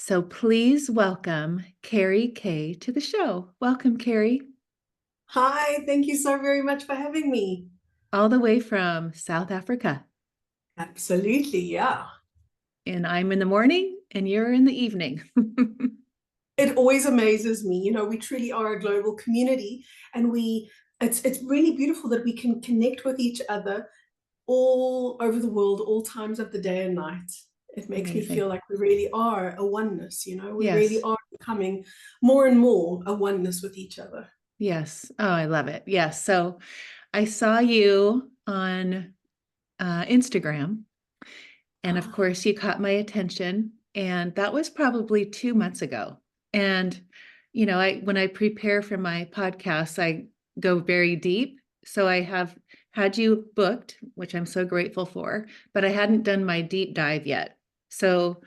So please welcome Kerry K to the show. Welcome, Kerry, Hi, thank you so very much for having me. all the way from South Africa. Absolutely, yeah. And I'm in the morning and you're in the evening. It always amazes me. We truly are a global community and it's really beautiful that we can connect with each other all over the world, all times of the day and night. It makes me Amazing. feel like we really are a oneness, we really Yes. are becoming more and more a oneness with each other. Yes. Oh, I love it. Yes. So I saw you on Instagram, and of Ah, course, you caught my attention. And that was probably 2 months ago. And, when I prepare for my podcast, I go very deep. So I have had you booked, which I'm so grateful for, but I hadn't done my deep dive yet. So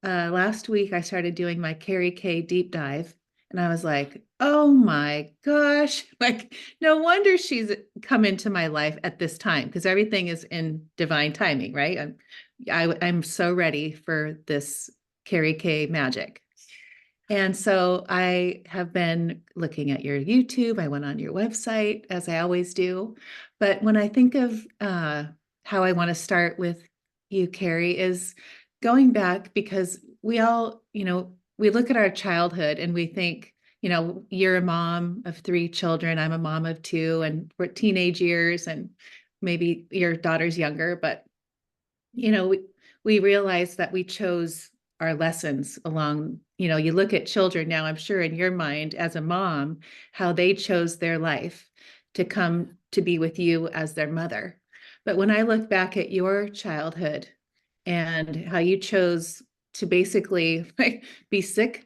last week I started doing my Kerry K deep dive, and I was like, oh my gosh, like no wonder she's come into my life at this time because everything is in divine timing, right? I'm so ready for this Kerry K magic. And so I have been looking at your YouTube. I went on your website as I always do. But when I think of how I want to start with you, Carrie, is going back because we all, we look at our childhood and we think, you're a mom of three children. I'm a mom of two, and we're teenage years, and maybe your daughter's younger, but we realize that we chose our lessons along, you look at children now, I'm sure in your mind as a mom, how they chose their life to come to be with you as their mother. But when I look back at your childhood and how you chose to basically like, be sick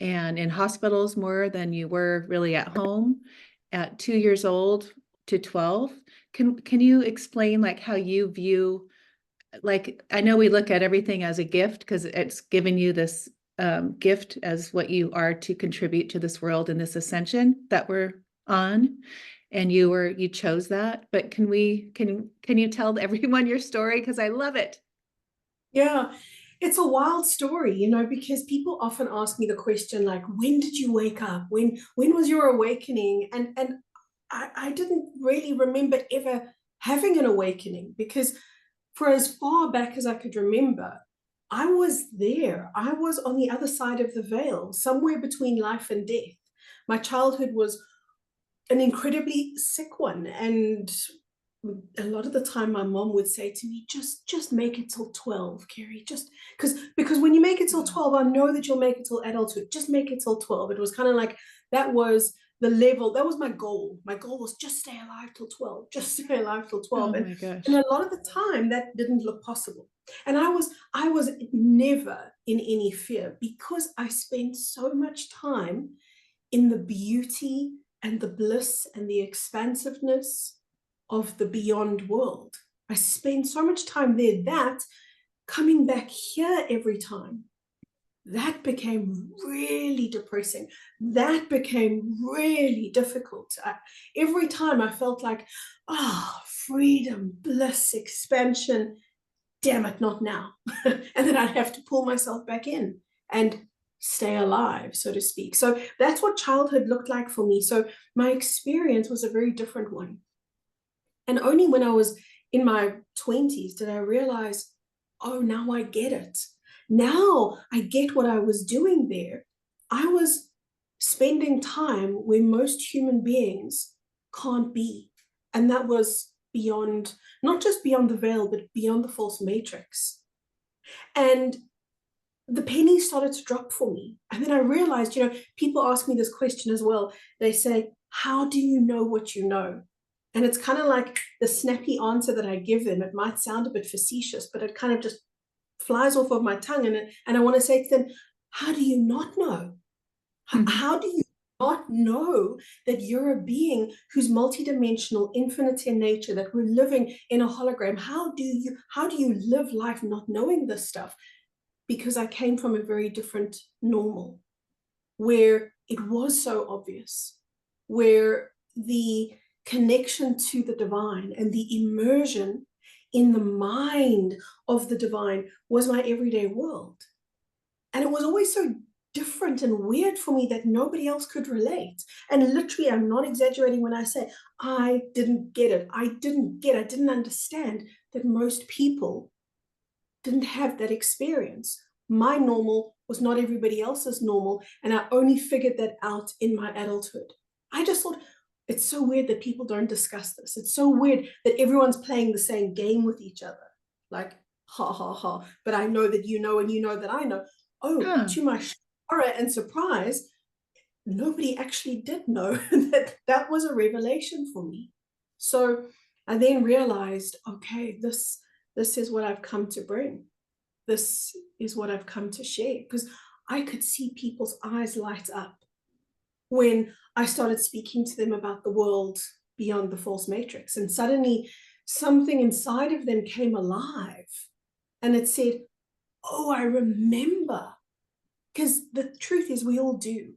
and in hospitals more than you were really at home at 2 years old to 12, can you explain like how you view, like I know we look at everything as a gift because it's given you this gift as what you are to contribute to this world and this ascension that we're on, and you chose that. But can you tell everyone your story because I love it. yeah. It's a wild story, because people often ask me the question like, when did you wake up? When was your awakening? And I didn't really remember ever having an awakening because for as far back as I could remember, I was there. I was on the other side of the veil, somewhere between life and death. My childhood was an incredibly sick one, and a lot of the time my mom would say to me, just make it till 12, Kerry, just because when you make it till 12, I know that you'll make it till adulthood. Just make it till 12. It was kind of like that was the level. That was my goal was just stay alive till 12, just stay alive till Oh 12. and my and gosh. a lot of the time that didn't look possible, and I was never in any fear because I spent so much time in the beauty and the bliss and the expansiveness of the beyond world. I spend so much time there that coming back here every time, that became really depressing. That became really difficult. Every time I felt like, freedom, bliss, expansion. Damn it, not now. And then I'd have to pull myself back in and stay alive, so to speak. So that's what childhood looked like for me. So my experience was a very different one. And only when I was in my 20s did I realize, oh, now I get it. Now I get what I was doing there. I was spending time where most human beings can't be. And that was beyond, not just beyond the veil, but beyond the false matrix. And the penny started to drop for me. And then I realized, people ask me this question as well. They say, how do you know what you know? And it's kind of like the snappy answer that I give them. It might sound a bit facetious, but it kind of just flies off of my tongue. And I want to say to them, how do you not know? Mhm. How do you not know that you're a being who's multidimensional, infinite in nature, that we're living in a hologram? How do you live life not knowing this stuff? Because I came from a very different normal where it was so obvious, where the connection to the divine and the immersion in the mind of the divine was my everyday world. And it was always so different and weird for me that nobody else could relate. And literally, I'm not exaggerating when I say I didn't get it. I didn't understand that most people didn't have that experience. My normal was not everybody else's normal, and I only figured that out in my adulthood. I just thought, it's so weird that people don't discuss this. It's so weird that everyone's playing the same game with each other. Like, ha, ha, ha. But I know that you know, and you know that I know. Oh, Huh. to my horror and surprise, nobody actually did know that that was a revelation for me. So I then realized, okay, this is what I've come to bring. This is what I've come to share, because I could see people's eyes light up when I started speaking to them about the world beyond the false matrix. And suddenly something inside of them came alive and it said, oh, I remember. Because the truth is, we all do.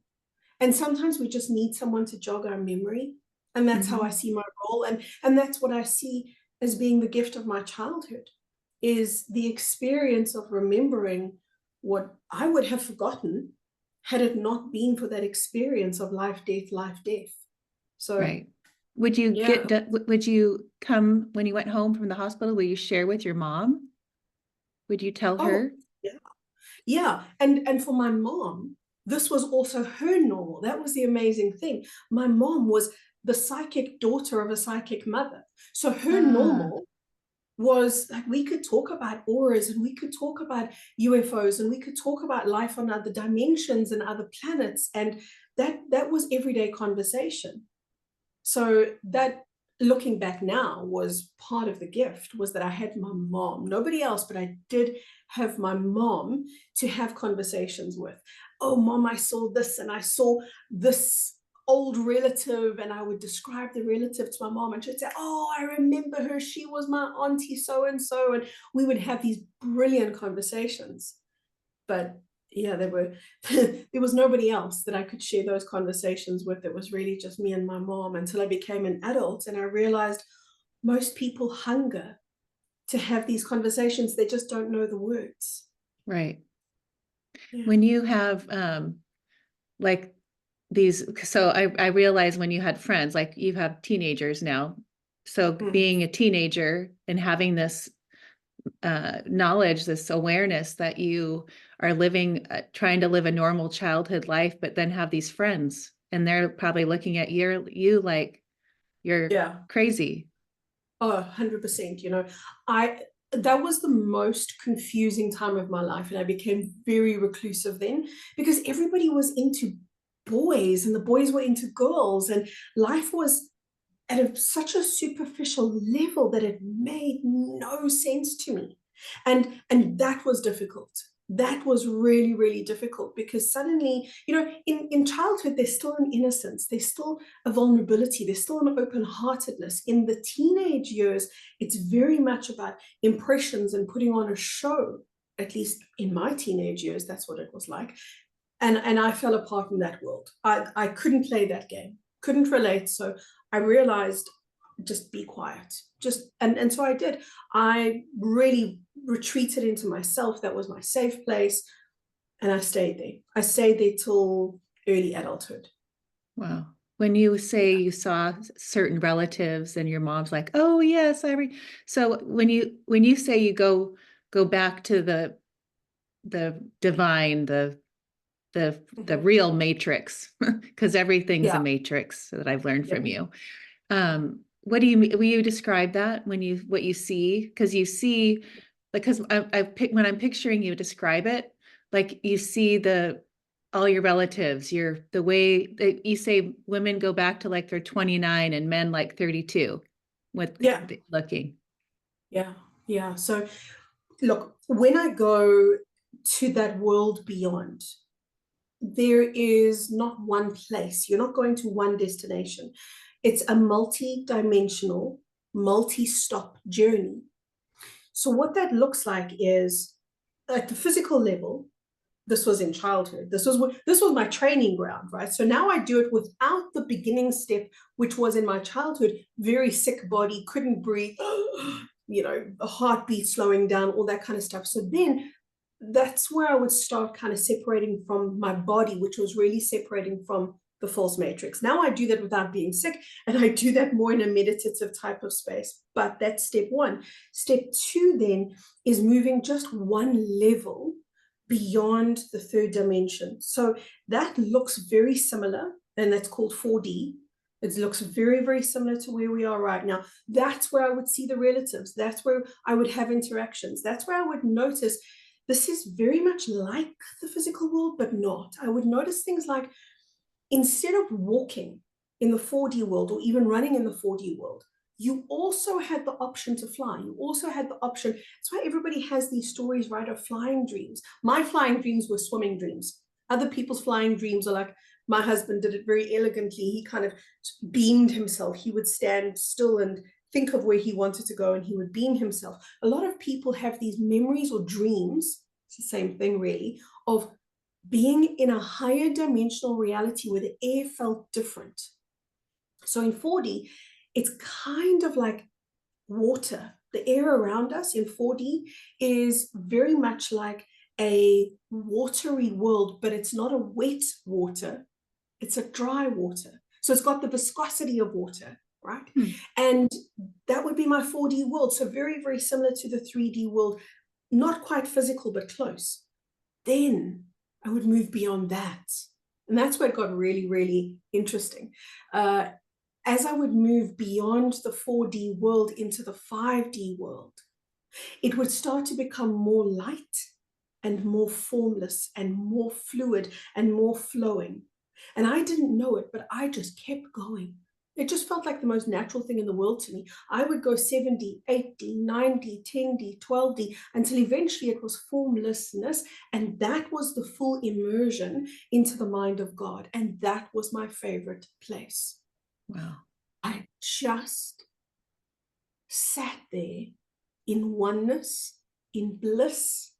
And sometimes we just need someone to jog our memory. And that's how I see my role. And that's what I see as being the gift of my childhood, is the experience of remembering what I would have forgotten had it not been for that experience of life, death. So, Right. Would you yeah. would you come when you went home from the hospital? Will you share with your mom? Would you tell Oh, her? yeah. Yeah. And for my mom, this was also her normal. That was the amazing thing. My mom was the psychic daughter of a psychic mother. So her Ah, normal was like, we could talk about auras, and we could talk about UFOs, and we could talk about life on other dimensions and other planets, and that was everyday conversation. So that, looking back now, was part of the gift, was that I had my mom, nobody else, but I did have my mom to have conversations with. Oh, mom, I saw this, and I saw this old relative, and I would describe the relative to my mom, and she'd say, oh, I remember her, she was my auntie so and so, and we would have these brilliant conversations. But yeah, there was nobody else that I could share those conversations with. It was really just me and my mom, until I became an adult and I realized most people hunger to have these conversations. They just don't know the words. right. Yeah. When you have like these, so I realize when you had friends, like you have teenagers now. So Mm. being a teenager and having this knowledge, this awareness that you are living, trying to live a normal childhood life, but then have these friends and they're probably looking at you like you're Yeah. crazy. Oh, 100%. I that was the most confusing time of my life, and I became very reclusive then, because everybody was into boys and the boys were into girls, and life was at such a superficial level that it made no sense to me. And that was difficult. That was really, really difficult, because suddenly, in childhood, there's still an innocence, there's still a vulnerability, there's still an open-heartedness. In the teenage years, it's very much about impressions and putting on a show. At least in my teenage years, that's what it was like. And I fell apart in that world. I couldn't play that game, couldn't relate. So I realized, just be quiet. And so I did. I really retreated into myself. That was my safe place. And I stayed there. I stayed there till early adulthood. Wow. When you say you saw certain relatives and your mom's like, "Oh yes, so when you say you go back to the divine, the Mhm. real matrix, because everything's a Yeah, matrix that I've learned yeah, from you. What do you mean? Will you describe that when what you see? Because you see, because when I'm picturing you describe it, like you see all your relatives, the way that you say women go back to like they're 29 and men like 32 with yeah, looking. yeah, yeah. So look, when I go to that world beyond, there is not one place. You're not going to one destination. It's a multi-dimensional, multi-stop journey. So what that looks like is, at the physical level, this was in childhood. This was my training ground, right? So now I do it without the beginning step, which was in my childhood, very sick body, couldn't breathe, a heartbeat slowing down, all that kind of stuff. So then that's where I would start kind of separating from my body, which was really separating from the false matrix. Now I do that without being sick, and I do that more in a meditative type of space. But that's step one. Step two then is moving just one level beyond the third dimension. So that looks very similar, and that's called 4D. It looks very, very similar to where we are right now. That's where I would see the relatives. That's where I would have interactions. That's where I would notice this is very much like the physical world, but not. I would notice things like, instead of walking in the 4D world or even running in the 4D world, you also had the option to fly. You also had the option. That's why everybody has these stories, right, of flying dreams. My flying dreams were swimming dreams. Other people's flying dreams are like, my husband did it very elegantly. He kind of beamed himself. He would stand still and think of where he wanted to go, and he would beam himself. A lot of people have these memories or dreams, it's the same thing really, of being in a higher dimensional reality where the air felt different. So in 4D, it's kind of like water. The air around us in 4D is very much like a watery world, but it's not a wet water, it's a dry water. So it's got the viscosity of water, right? And that would be my 4D world. So very, very similar to the 3D world, not quite physical, but close. Then I would move beyond that. And that's where it got really, really interesting. As I would move beyond the 4D world into the 5D world, it would start to become more light and more formless and more fluid and more flowing. And I didn't know it, but I just kept going. It just felt like the most natural thing in the world to me. I would go 7D, 8D, 9D, 10D, 12D, until eventually it was formlessness. And that was the full immersion into the mind of God. And that was my favorite place. Wow. I just sat there in oneness, in bliss,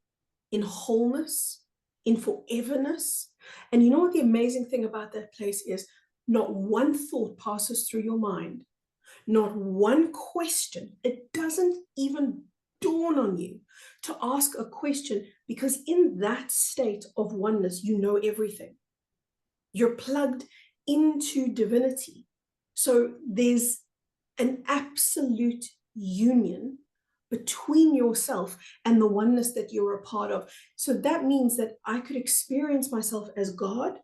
in wholeness, in foreverness. And you know what the amazing thing about that place is? Not one thought passes through your mind, not one question. It doesn't even dawn on you to ask a question, because in that state of oneness, you know everything. You're plugged into divinity. So there's an absolute union between yourself and the oneness that you're a part of. So that means that I could experience myself as God,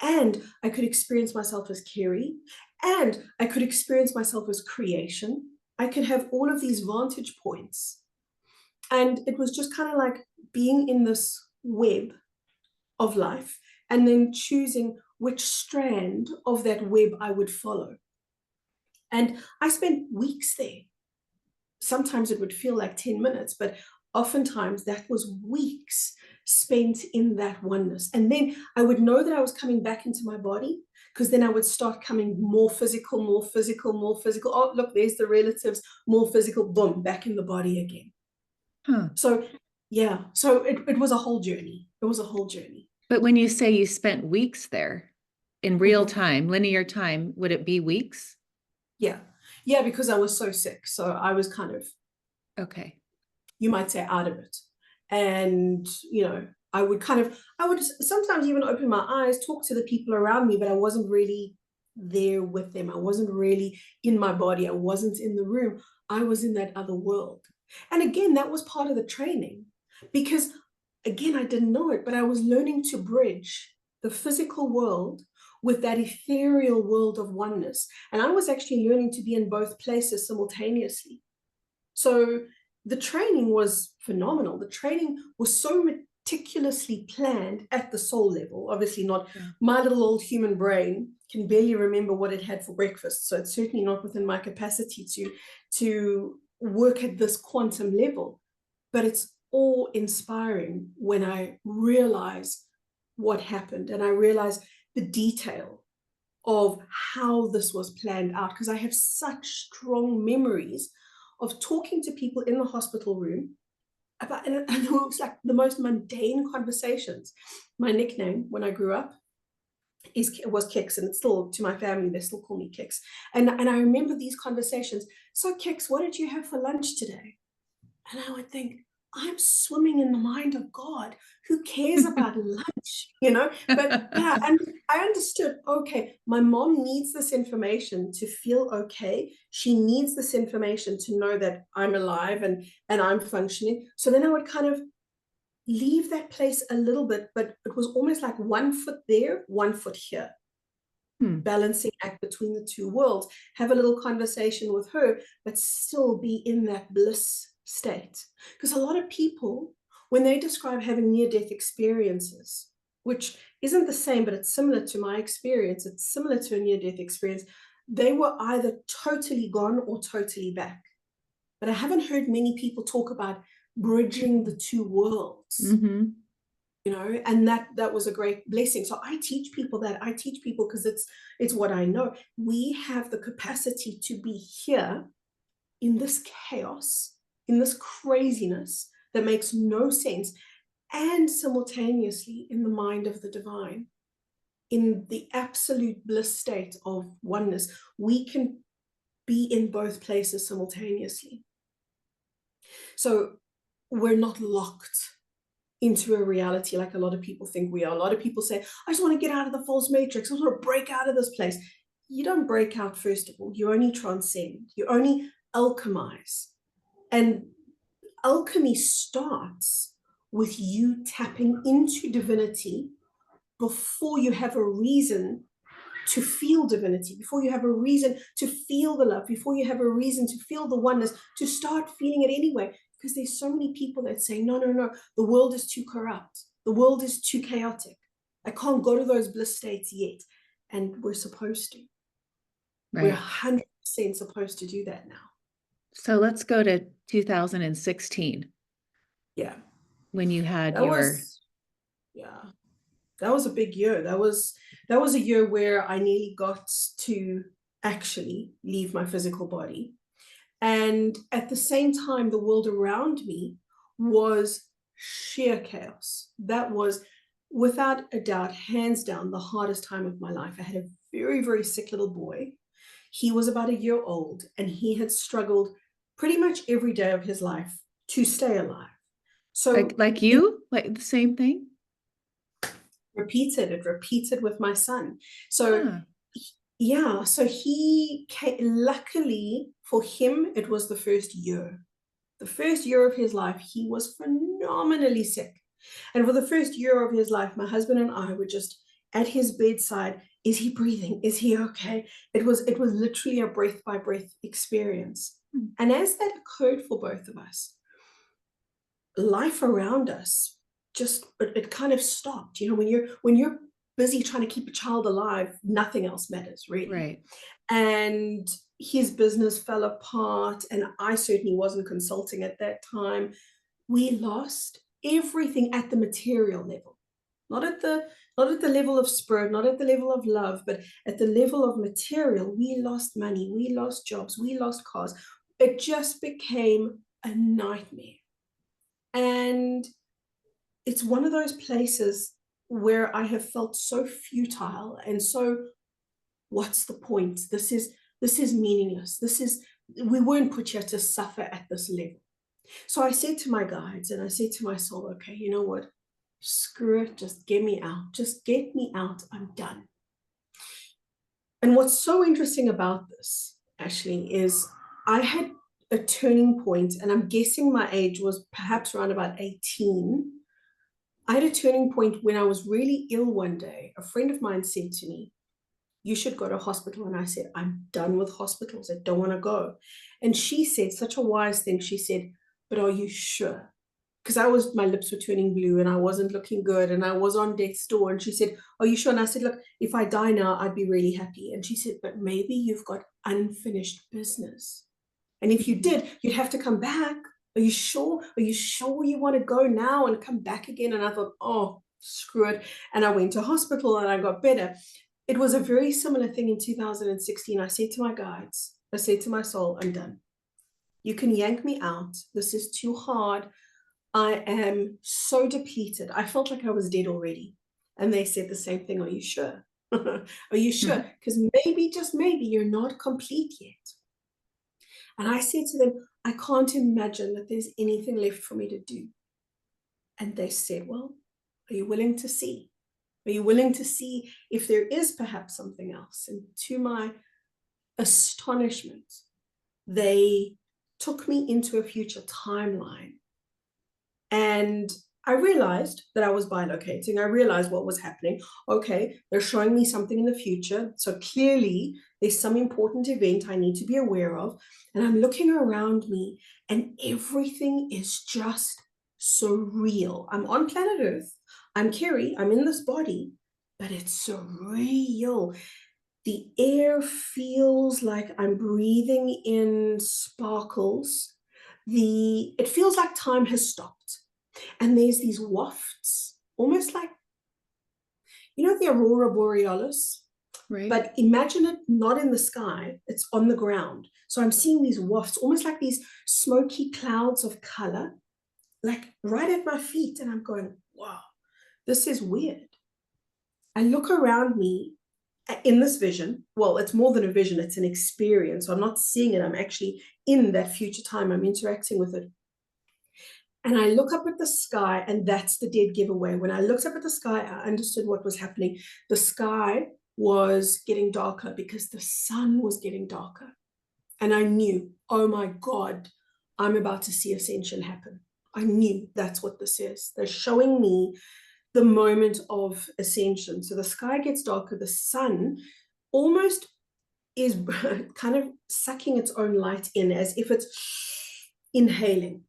and I could experience myself as Kerry, and I could experience myself as creation. I could have all of these vantage points. And it was just kind of like being in this web of life and then choosing which strand of that web I would follow. And I spent weeks there. Sometimes it would feel like 10 minutes, but oftentimes that was weeks spent in that oneness. And then I would know that I was coming back into my body, because then I would start coming more physical, more physical, more physical. Oh, look, there's the relatives, more physical, boom, back in the body again. So yeah, so it was a whole journey. It was a whole journey. But when you say you spent weeks there in real time, linear time, would it be weeks? Yeah. Yeah, because I was so sick. So I was kind of, okay, you might say, out of it. And, you know, I would sometimes even open my eyes, talk to the people around me, but I wasn't really there with them. I wasn't really in my body. I wasn't in the room. I was in that other world. And again, that was part of the training, because again, I didn't know it, but I was learning to bridge the physical world with that ethereal world of oneness. And I was actually learning to be in both places simultaneously. So the training was phenomenal. The training was so meticulously planned at the soul level. Obviously not, my little old human brain can barely remember what it had for breakfast. So it's certainly not within my capacity to work at this quantum level. But it's all inspiring when I realize what happened, and I realize the detail of how this was planned out, because I have such strong memories of talking to people in the hospital room about, and it was like the most mundane conversations. My nickname when I grew up was Kix, and it's still, to my family, they still call me Kix. And I remember these conversations. So Kix, what did you have for lunch today? And I would think, I'm swimming in the mind of God. Who cares about lunch, you know? But and I understood, okay, my mom needs this information to feel okay. She needs this information to know that I'm alive and I'm functioning. So then I would kind of leave that place a little bit, but it was almost like 1 foot there, 1 foot here, balancing act between the two worlds, have a little conversation with her, but still be in that bliss state. Because a lot of people, when they describe having near-death experiences, which isn't the same, but it's similar to my experience, it's similar to a near-death experience, they were either totally gone or totally back. But I haven't heard many people talk about bridging the two worlds. Mm-hmm. You know, and that was a great blessing. So I teach people that. I teach people because it's what I know. We have the capacity to be here in this chaos, in this craziness that makes no sense, and simultaneously in the mind of the divine, in the absolute bliss state of oneness. We can be in both places simultaneously. So we're not locked into a reality like a lot of people think we are. A lot of people say, I just want to get out of the false matrix. I just want to break out of this place. You don't break out, first of all. You only transcend. You only alchemize. And alchemy starts with you tapping into divinity before you have a reason to feel divinity, before you have a reason to feel the love, before you have a reason to feel the oneness, to start feeling it anyway. Because there's so many people that say, no, the world is too corrupt. The world is too chaotic. I can't go to those bliss states yet. And we're supposed to. Right. We're 100% supposed to do that now. So let's go to 2016. Yeah. When you had that was a big year. That was a year where I nearly got to actually leave my physical body. And at the same time, the world around me was sheer chaos. That was, without a doubt, hands down, the hardest time of my life. I had a very, very sick little boy. He was about a year old, and he had struggled pretty much every day of his life to stay alive. So like you, like the same thing? It repeated with my son. So yeah, so he came, luckily for him, it was the first year. The first year of his life, he was phenomenally sick. And for the first year of his life, my husband and I were just at his bedside. Is he breathing? Is he okay? It was literally a breath by breath experience. And as that occurred for both of us, life around us just, it kind of stopped. You know, when you're busy trying to keep a child alive, nothing else matters, really. Right. And his business fell apart, and I certainly wasn't consulting at that time. We lost everything at the material level, not at the level of spirit, not at the level of love, but at the level of material. We lost money, we lost jobs, we lost cars. It just became a nightmare. And it's one of those places where I have felt so futile and so, what's the point? This is meaningless. We weren't put here to suffer at this level. So I said to my guides, and I said to my soul, okay, you know what? Screw it, just get me out. Just get me out. I'm done. And what's so interesting about this, Ashley, is I had a turning point, and I'm guessing my age was perhaps around about 18. I had a turning point when I was really ill one day. A friend of mine said to me, you should go to hospital. And I said, I'm done with hospitals. I don't want to go. And she said such a wise thing. She said, but are you sure? Because my lips were turning blue and I wasn't looking good and I was on death's door. And she said, are you sure? And I said, look, if I die now, I'd be really happy. And she said, but maybe you've got unfinished business. And if you did, you'd have to come back. Are you sure? Are you sure you want to go now and come back again? And I thought, oh, screw it. And I went to hospital and I got better. It was a very similar thing in 2016. I said to my guides, I said to my soul, I'm done. You can yank me out. This is too hard. I am so depleted. I felt like I was dead already. And they said the same thing. Are you sure? Are you sure? Because maybe, just maybe, you're not complete yet. And I said to them, I can't imagine that there's anything left for me to do. And they said, well, are you willing to see? Are you willing to see if there is perhaps something else? And to my astonishment, they took me into a future timeline. And I realized that I was bilocating. I realized what was happening. Okay, they're showing me something in the future. So clearly there's some important event I need to be aware of. And I'm looking around me and everything is just surreal. I'm on planet Earth. I'm Kerry. I'm in this body, but it's surreal. The air feels like I'm breathing in sparkles. It feels like time has stopped. And there's these wafts, almost like, the aurora borealis, Right. but imagine it not in the sky, it's on the ground. So I'm seeing these wafts, almost like these smoky clouds of color, like right at my feet. And I'm going, wow, this is weird. I look around me in this vision. Well, it's more than a vision, it's an experience. So I'm not seeing it, I'm actually in that future time, I'm interacting with it. And I look up at the sky, and that's the dead giveaway. When I looked up at the sky, I understood what was happening. The sky was getting darker because the sun was getting darker. And I knew, oh my God, I'm about to see ascension happen. I knew that's what this is. They're showing me the moment of ascension. So the sky gets darker, the sun almost is kind of sucking its own light in as if it's inhaling.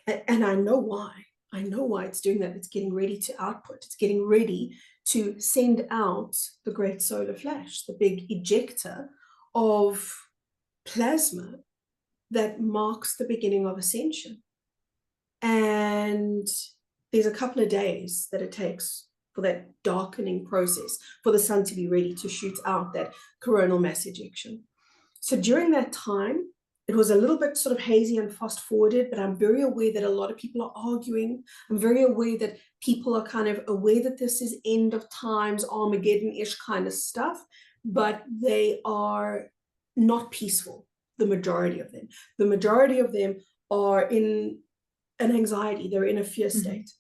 And I know why. I know why it's doing that. It's getting ready to output. It's getting ready to send out the great solar flash, the big ejector of plasma that marks the beginning of ascension. And there's a couple of days that it takes for that darkening process, for the sun to be ready to shoot out that coronal mass ejection. So during that time, it was a little bit sort of hazy and fast forwarded, but I'm very aware that a lot of people are arguing. I'm very aware that people are kind of aware that this is end of times, Armageddon-ish kind of stuff, but they are not peaceful, the majority of them. The majority of them are in an anxiety, they're in a fear state.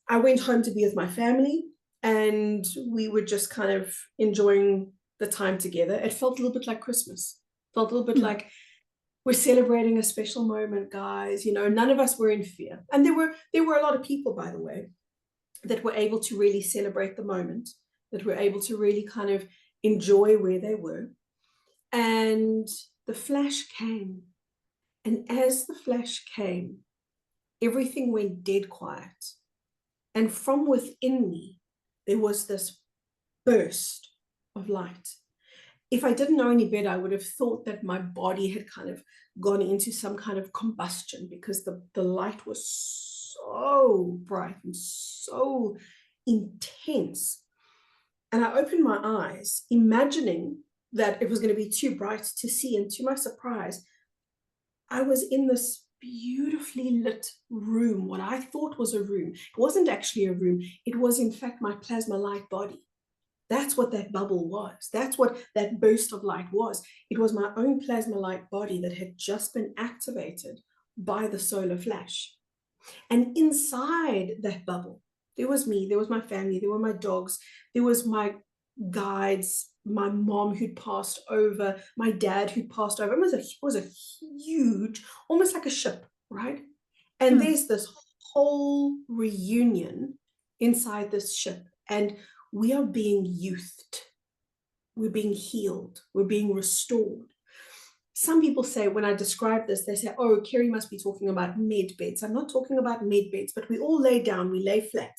I went home to be with my family, and we were just kind of enjoying the time together. It felt a little bit like Christmas. Felt a little bit like we're celebrating a special moment, guys. None of us were in fear. And there were a lot of people, by the way, that were able to really celebrate the moment, that were able to really kind of enjoy where they were. And the flash came. And as the flash came, everything went dead quiet. And from within me, there was this burst of light. If I didn't know any better, I would have thought that my body had kind of gone into some kind of combustion, because the light was so bright and so intense. And I opened my eyes, imagining that it was going to be too bright to see. And to my surprise, I was in this beautifully lit room, what I thought was a room. It wasn't actually a room. It was, in fact, my plasma light body. That's what that bubble was. That's what that burst of light was. It was my own plasma light body that had just been activated by the solar flash. And inside that bubble, there was me, there was my family, there were my dogs, there was my guides, my mom who'd passed over, my dad who'd passed over. It was a huge, almost like a ship, right? And there's this whole reunion inside this ship. And we are being youthed. We're being healed. We're being restored. Some people say, when I describe this, they say, oh, Kerry must be talking about med beds. I'm not talking about med beds, but we all lay down, we lay flat.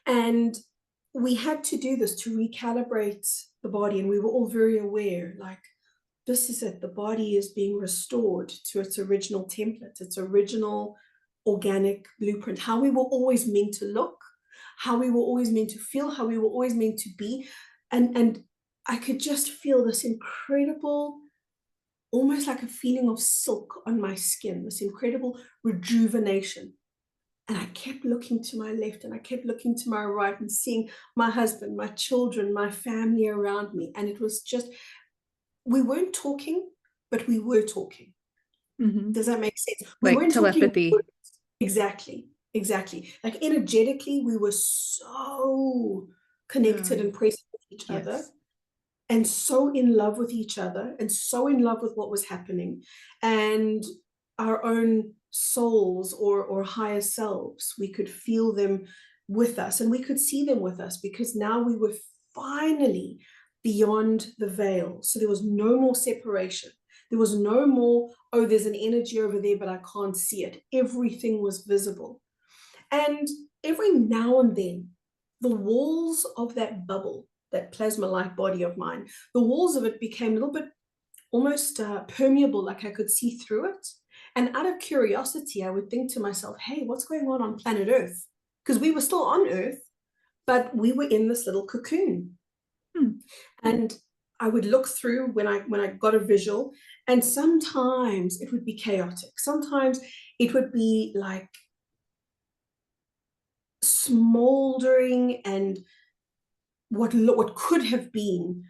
And we had to do this to recalibrate the body. And we were all very aware, like, this is it. The body is being restored to its original template, its original organic blueprint, how we were always meant to look, how we were always meant to feel, how we were always meant to be. And I could just feel this incredible, almost like a feeling of silk on my skin, this incredible rejuvenation. And I kept looking to my left and I kept looking to my right and seeing my husband, my children, my family around me. And it was just, we weren't talking, but we were talking. Mhm. Does that make sense? We Like weren't talking telepathy. words. Exactly, exactly. Like energetically, we were so connected and present with each other, Yes. and so in love with each other, and so in love with what was happening, and our own souls or higher selves. We could feel them with us, and we could see them with us, because now we were finally beyond the veil. So there was no more separation. There was no more, oh, there's an energy over there, but I can't see it. Everything was visible. And every now and then, the walls of that bubble, that plasma-like body of mine, the walls of it became a little bit almost permeable, like I could see through it. And out of curiosity, I would think to myself, hey, what's going on planet Earth? Because we were still on Earth, but we were in this little cocoon. Hmm. And I would look through when I got a visual, and sometimes it would be chaotic. Sometimes it would be like smoldering, and what could have been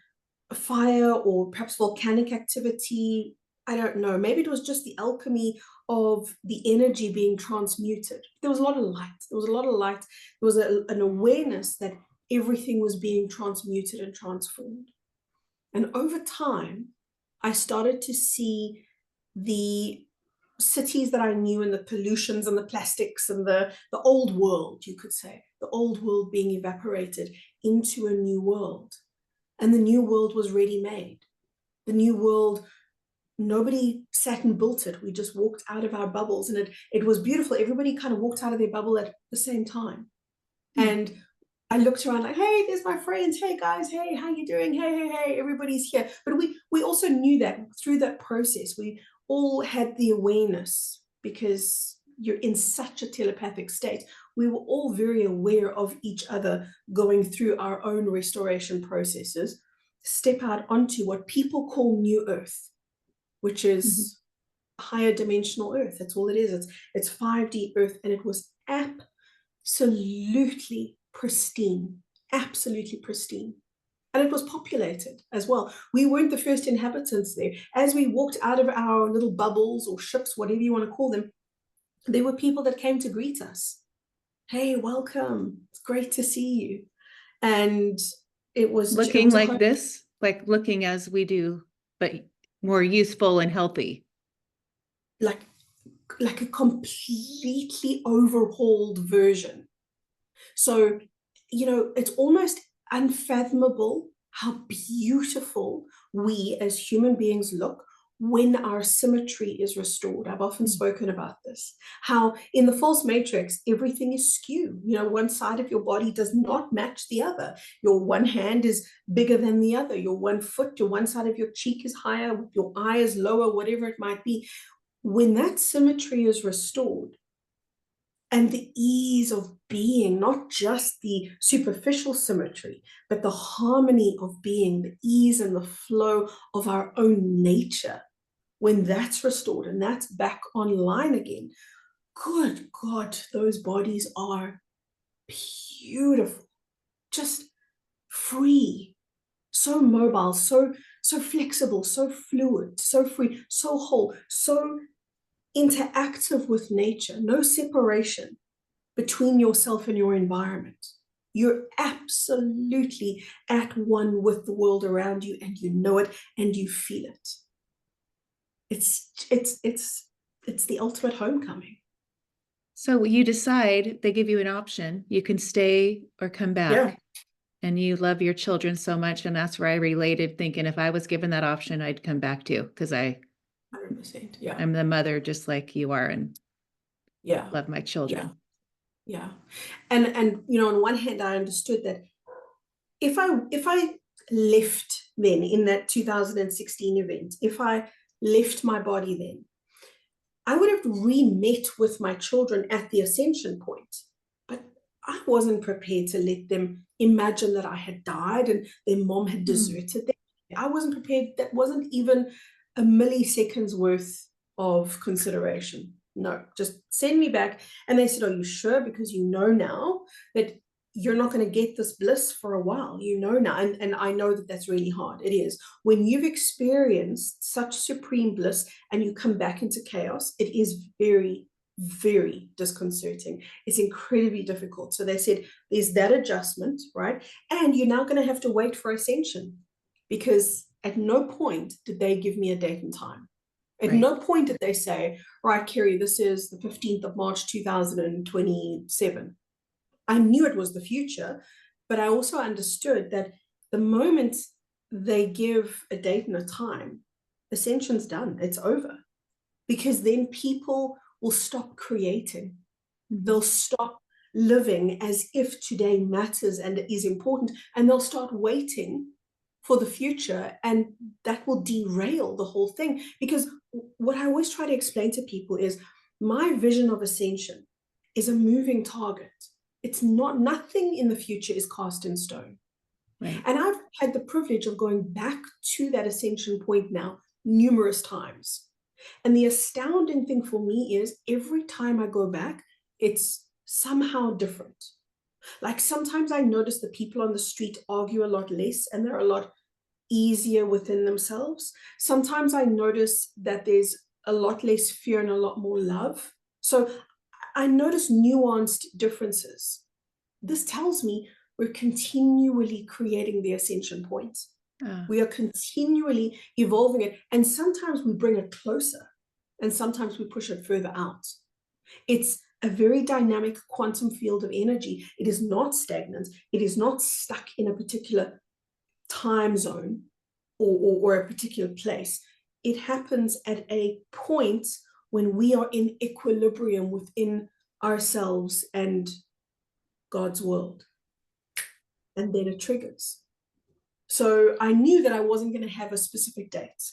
a fire or perhaps volcanic activity. I don't know. Maybe it was just the alchemy of the energy being transmuted. There was a lot of light. There was a lot of light. There was an awareness that everything was being transmuted and transformed. And over time, I started to see the cities that I knew, and the pollutions and the plastics and the old world, you could say, the old world being evaporated into a new world. And the new world was ready made. The new world, nobody sat and built it. We just walked out of our bubbles, and it was beautiful. Everybody kind of walked out of their bubble at the same time. Hmm. And I looked around like, hey, there's my friends. Hey guys, hey, how you doing? Hey, hey, hey, everybody's here. But we also knew that through that process, we all had the awareness, because you're in such a telepathic state. We were all very aware of each other, going through our own restoration processes, step out onto what people call New Earth, which Mhm. is higher dimensional Earth. That's all it is. It's 5D Earth, and it was absolutely pristine, absolutely pristine. And it was populated as well. We weren't the first inhabitants there. As we walked out of our little bubbles or ships, whatever you want to call them, there were people that came to greet us. Hey, welcome. It's great to see you. And it Looking was a like home, this, like looking as we do, but more youthful and healthy. like like a completely overhauled version. So, it's almost unfathomable how beautiful we as human beings look when our symmetry is restored. I've often Mm. spoken about this, how in the false matrix, everything is skew. One side of your body does not match the other. Your one hand is bigger than the other. Your one foot, your one side of your cheek is higher, your eye is lower, whatever it might be. When that symmetry is restored, and the ease of being, not just the superficial symmetry, but the harmony of being, the ease and the flow of our own nature, when that's restored and that's back online again, good God, those bodies are beautiful, just free, so mobile, so flexible, so fluid, so free, so whole, so interactive with nature, no separation between yourself and your environment. You're absolutely at one with the world around you, and you know it and you feel it. It's the ultimate homecoming. So you decide, they give you an option. You can stay or come Yeah, back. And you love your children so much. And that's where I related, thinking if I was given that option, I'd come back too, because 100%. Yeah, I'm the mother just like you are and yeah, love my yeah, children. yeah. And on one hand, I understood that if I left then in that 2016 event, if I left my body then, I would have re-met with my children at the ascension point, but I wasn't prepared to let them imagine that I had died and their mom had Hmm. deserted them. I wasn't prepared. That wasn't even a millisecond's worth of consideration. No, just send me back. And they said, are you sure? Because you know now that you're not going to get this bliss for a while, now. And I know that that's really hard. It is. When you've experienced such supreme bliss and you come back into chaos, it is very, very disconcerting. It's incredibly difficult. So they said there's that adjustment, right? And you're now going to have to wait for ascension, because at no point did they give me a date and time. At no point did they say, right, Kerry, this is the 15th of March, 2027. I knew it was the future, but I also understood that the moment they give a date and a time, ascension's done, it's over. Because then people will stop creating. They'll stop living as if today matters and is important, and they'll start waiting for the future, and that will derail the whole thing. Because what I always try to explain to people is my vision of ascension is a moving target. It's not, nothing in the future is cast in stone. Right. And I've had the privilege of going back to that ascension point now numerous times. And the astounding thing for me is every time I go back, it's somehow different. Like sometimes I notice the people on the street argue a lot less and they're a lot easier within themselves. Sometimes I notice that there's a lot less fear and a lot more love. So I notice nuanced differences. This tells me we're continually creating the ascension point. We are continually evolving it. And sometimes we bring it closer and sometimes we push it further out. It's a very dynamic quantum field of energy. It is not stagnant. It is not stuck in a particular time zone or a particular place. It happens at a point when we are in equilibrium within ourselves and God's world. And then it triggers. So I knew that I wasn't going to have a specific date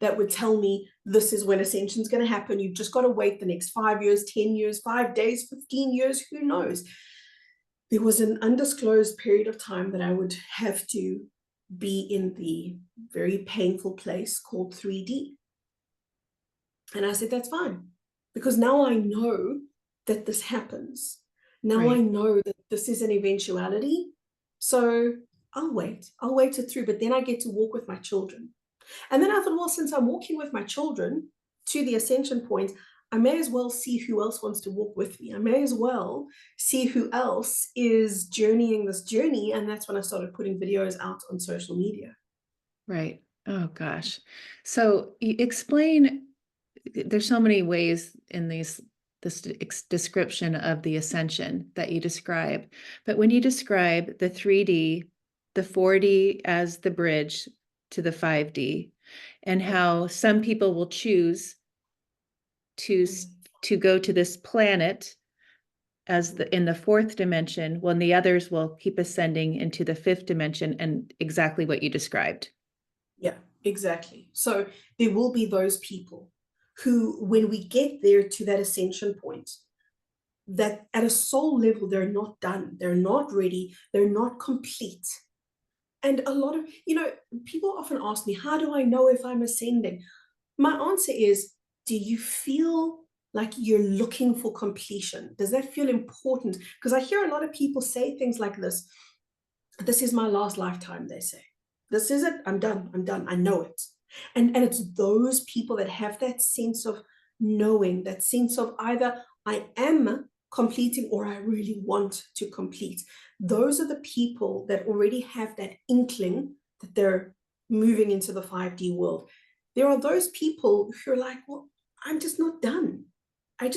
that would tell me this is when ascension is going to happen. You've just got to wait the next 5 years, 10 years, 5 days, 15 years, who knows? There was an undisclosed period of time that I would have to be in the very painful place called 3D. And I said, that's fine, because now I know that this happens. Now I know that this is an eventuality. So I'll wait it through, but then I get to walk with my children. And then I thought, well, since I'm walking with my children to the ascension point, I may as well see who else wants to walk with me. I may as well see who else is journeying this journey. And that's when I started putting videos out on social media. Right. Oh, gosh. So explain, there's so many ways in this description of the ascension that you describe. But when you describe the 3D, the 4D as the bridge to the 5D, and how some people will choose to go to this planet as in the 4th dimension, when the others will keep ascending into the 5th dimension, and exactly what you described. Yeah, exactly. So there will be those people who, when we get there to that ascension point, that at a soul level, they're not done, they're not ready, they're not complete. And a lot of, people often ask me, how do I know if I'm ascending? My answer is, do you feel like you're looking for completion? Does that feel important? Because I hear a lot of people say things like this. This is my last lifetime, they say. This is it. I'm done. I know it. And it's those people that have that sense of knowing, that sense of either I am completing or I really want to complete. Those are the people that already have that inkling that they're moving into the 5D world. There are those people who are like, well, I'm just not done. I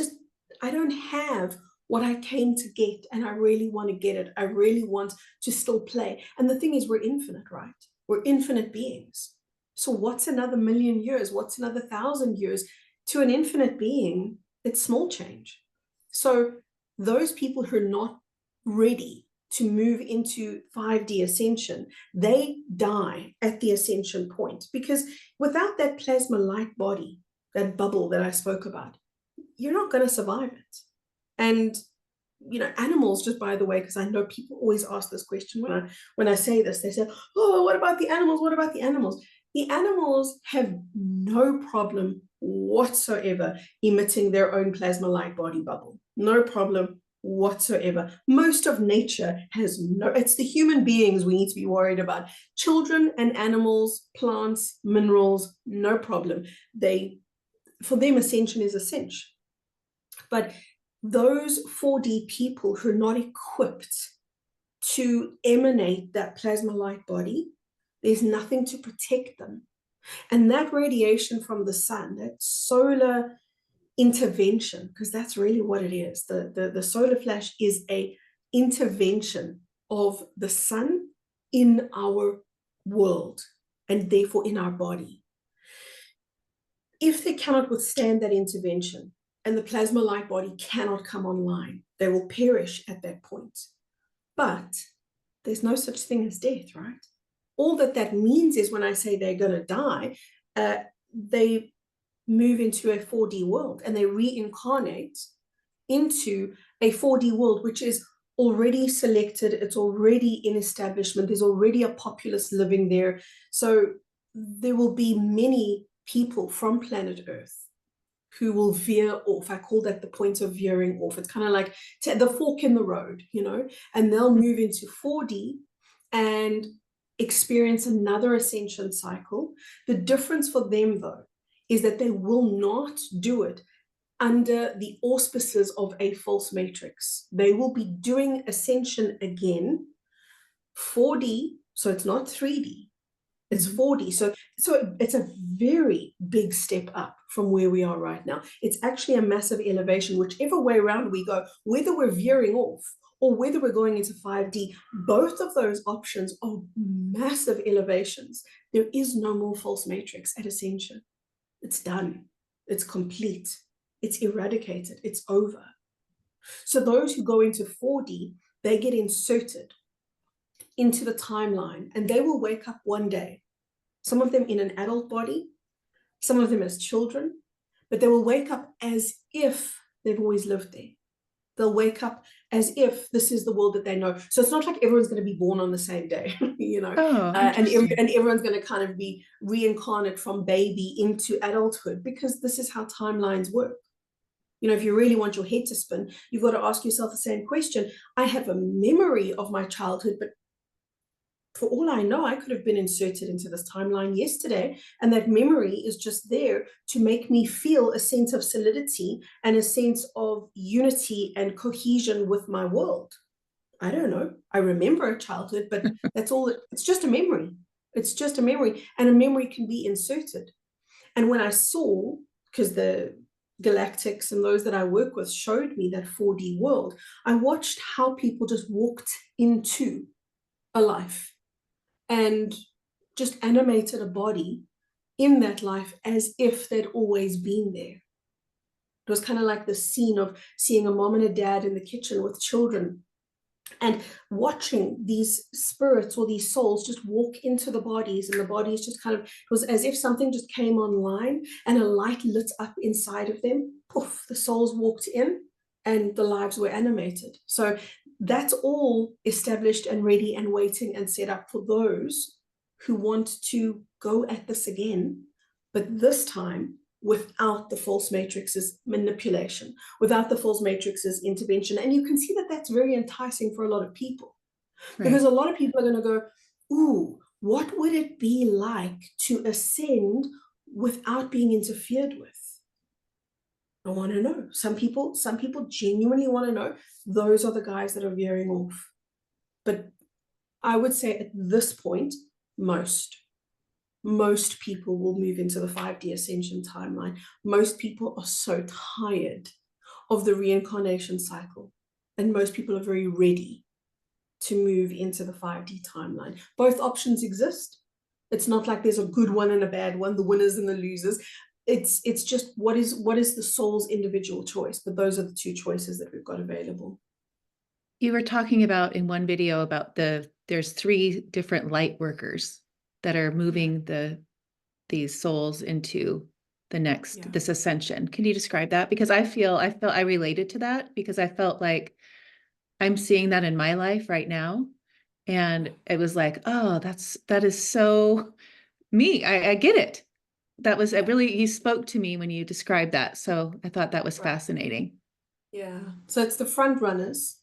don't have what I came to get, and I really want to get it. I really want to still play. And the thing is, we're infinite, right? We're infinite beings. So what's another 1,000,000 years? What's another 1,000 years? To an infinite being, it's small change. So those people who are not ready to move into 5D ascension, they die at the ascension point, because without that plasma light body, that bubble that I spoke about, you're not going to survive it. And animals, just by the way, because I know people always ask this question when I say this, they say, oh, what about the animals? What about the animals? The animals have no problem whatsoever emitting their own plasma light body bubble. No problem whatsoever. Most of nature has no, it's the human beings we need to be worried about. Children and animals, plants, minerals, no problem. For them, ascension is ascension. But those 4D people who are not equipped to emanate that plasma light body, there's nothing to protect them. And that radiation from the sun, that solar intervention, because that's really what it is. The solar flash is a intervention of the sun in our world and therefore in our body. If they cannot withstand that intervention and the plasma light body cannot come online, they will perish at that point. But there's no such thing as death, right? All that means is when I say they're going to die, they move into a 4D world and they reincarnate into a 4D world, which is already selected. It's already in establishment. There's already a populace living there. So there will be many people from planet Earth who will veer off. I call that the point of veering off. It's kind of like the fork in the road, you know, and they'll move into 4D and experience another ascension cycle. The difference for them, though, is that they will not do it under the auspices of a false matrix. They will be doing ascension again, 4D, so it's not 3D, it's 4D. So it's a very big step up from where we are right now. It's actually a massive elevation, whichever way around we go, whether we're veering off or whether we're going into 5D, both of those options are massive elevations. There is no more false matrix at ascension. It's done. It's complete. It's eradicated. It's over. So those who go into 4D, they get inserted into the timeline and they will wake up one day, some of them in an adult body, some of them as children, but they will wake up as if they've always lived there. They'll wake up as if this is the world that they know. So it's not like everyone's going to be born on the same day, you know, and everyone's going to kind of be reincarnate from baby into adulthood, because this is how timelines work. You know, if you really want your head to spin, you've got to ask yourself the same question. I have a memory of my childhood, but for all I know, I could have been inserted into this timeline yesterday, and that memory is just there to make me feel a sense of solidity and a sense of unity and cohesion with my world. I don't know. I remember a childhood, but that's all. It's just a memory. It's just a memory, and a memory can be inserted. And when I saw, because the galactics and those that I work with showed me that 4D world, I watched how people just walked into a life and just animated a body in that life as if they'd always been there. It was kind of like the scene of seeing a mom and a dad in the kitchen with children and watching these spirits or these souls just walk into the bodies, and the bodies just kind of, it was as if something just came online and a light lit up inside of them. Poof, the souls walked in and the lives were animated. So that's all established and ready and waiting and set up for those who want to go at this again, but this time without the false matrix's manipulation, without the false matrix's intervention. And you can see that that's very enticing for a lot of people, because a lot of people are going to go, ooh, what would it be like to ascend without being interfered with? I want to know. Some people genuinely want to know. Those are the guys that are veering off. But I would say at this point, most people will move into the 5D ascension timeline. Most people are so tired of the reincarnation cycle, and most people are very ready to move into the 5D timeline. Both options exist. It's not like there's a good one and a bad one, the winners and the losers. It's just what is the soul's individual choice, but those are the two choices that we've got available. You were talking about in one video about there's 3 different light workers that are moving these souls into the next, this ascension. Can you describe that? Because I felt I related to that, because I felt like I'm seeing that in my life right now. And it was like, oh, that is so me. I get it. That was you spoke to me when you described that. So I thought that was fascinating. Yeah. So it's the front runners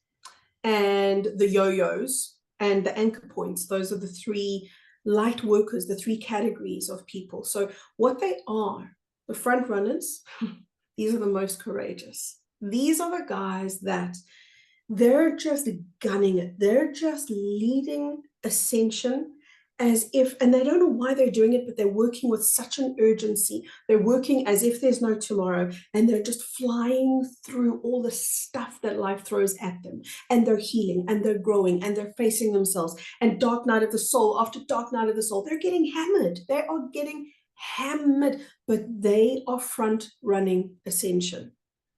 and the yo-yos and the anchor points. Those are the three light workers, the three categories of people. So what they are, the front runners, these are the most courageous. These are the guys that they're just gunning it. They're just leading ascension as if, and they don't know why they're doing it, but they're working with such an urgency. They're working as if there's no tomorrow, and they're just flying through all the stuff that life throws at them. And they're healing, and they're growing, and they're facing themselves. And dark night of the soul after dark night of the soul, they're getting hammered. They are getting hammered, but they are front running ascension.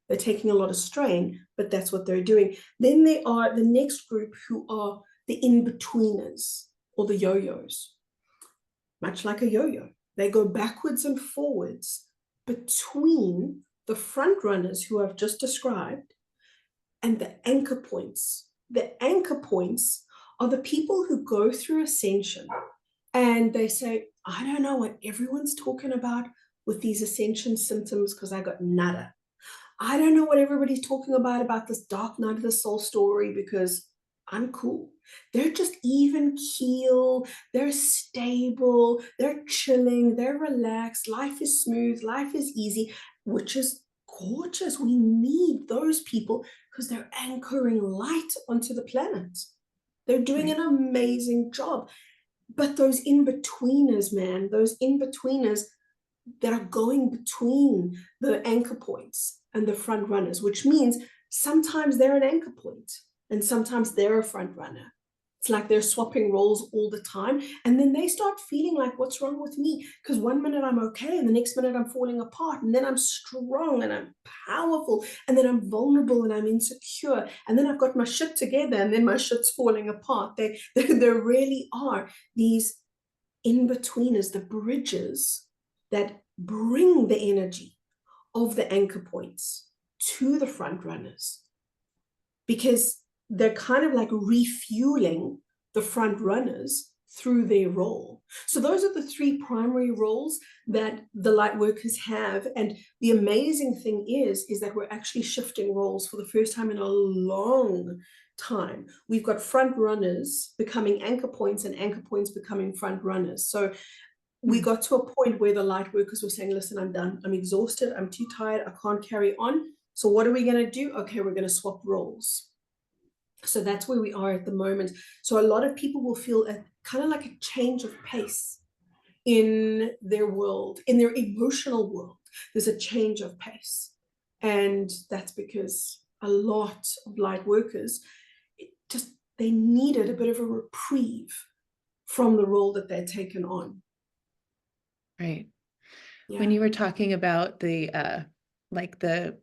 They're taking a lot of strain, but that's what they're doing. Then there are the next group who are the in-betweeners or the yo-yos. Much like a yo-yo, they go backwards and forwards between the front runners who I've just described and the anchor points. The anchor points are the people who go through ascension and they say, I don't know what everyone's talking about with these ascension symptoms because I got nada. I don't know what everybody's talking about this dark night of the soul story because I'm cool. They're just even keel, they're stable, they're chilling, they're relaxed, life is smooth, life is easy, which is gorgeous. We need those people because they're anchoring light onto the planet. They're doing Right. an amazing job. But those in-betweeners, man, those in-betweeners that are going between the anchor points and the front runners, which means sometimes they're an anchor point and sometimes they're a front runner. It's like they're swapping roles all the time. And then they start feeling like, what's wrong with me? Because one minute I'm okay, and the next minute I'm falling apart. And then I'm strong and I'm powerful. And then I'm vulnerable and I'm insecure. And then I've got my shit together and then my shit's falling apart. There really are these in-betweeners, the bridges that bring the energy of the anchor points to the front runners because they're kind of like refueling the front runners through their role. So those are the three primary roles that the light workers have. And the amazing thing is that we're actually shifting roles for the first time in a long time. We've got front runners becoming anchor points and anchor points becoming front runners. So we got to a point where the light workers were saying, listen, I'm done. I'm exhausted. I'm too tired. I can't carry on. So what are we going to do? Okay, we're going to swap roles. So that's where we are at the moment. So a lot of people will feel a kind of like a change of pace in their world, in their emotional world. There's a change of pace. And that's because a lot of light workers, they needed a bit of a reprieve from the role that they'd taken on. Right. Yeah. When you were talking about the like the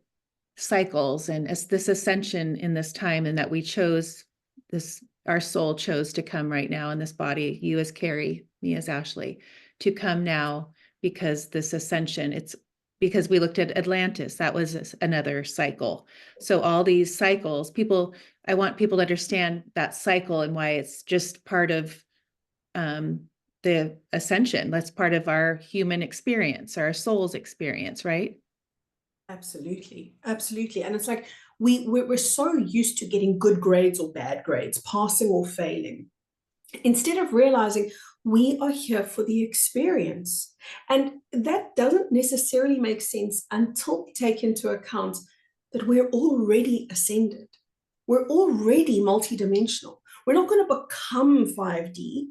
cycles and this ascension in this time, and that we chose this, our soul chose to come right now in this body, you as Kerry, me as Ashley, to come now because this ascension, it's because we looked at Atlantis, that was another cycle. So all these cycles, I want people to understand that cycle and why it's just part of the ascension. That's part of our human experience, our soul's experience, right? Absolutely. Absolutely. And it's like we're so used to getting good grades or bad grades, passing or failing, instead of realizing we are here for the experience. And that doesn't necessarily make sense until we take into account that we're already ascended. We're already multidimensional. We're not going to become 5D.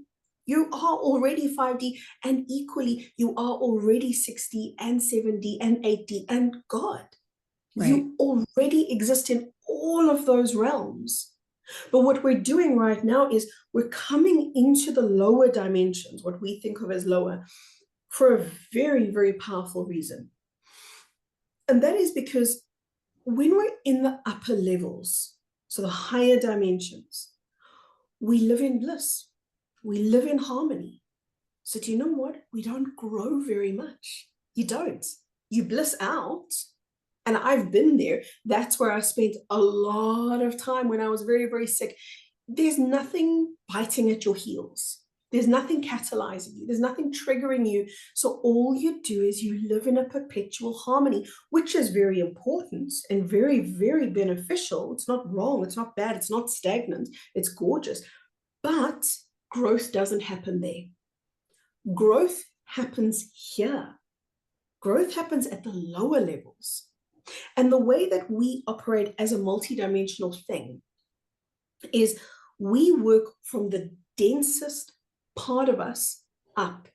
You are already 5D, and equally, you are already 6D and 7D and 8D and God. Right. You already exist in all of those realms. But what we're doing right now is we're coming into the lower dimensions, what we think of as lower, for a very, very powerful reason. And that is because when we're in the upper levels, so the higher dimensions, we live in bliss. We live in harmony. So do you know what? We don't grow very much. You don't. You bliss out. And I've been there. That's where I spent a lot of time when I was very, very sick. There's nothing biting at your heels. There's nothing catalyzing you. There's nothing triggering you. So all you do is you live in a perpetual harmony, which is very important and very, very beneficial. It's not wrong. It's not bad. It's not stagnant. It's gorgeous. But growth doesn't happen there. Growth happens here. Growth happens at the lower levels. And the way that we operate as a multidimensional thing is we work from the densest part of us up.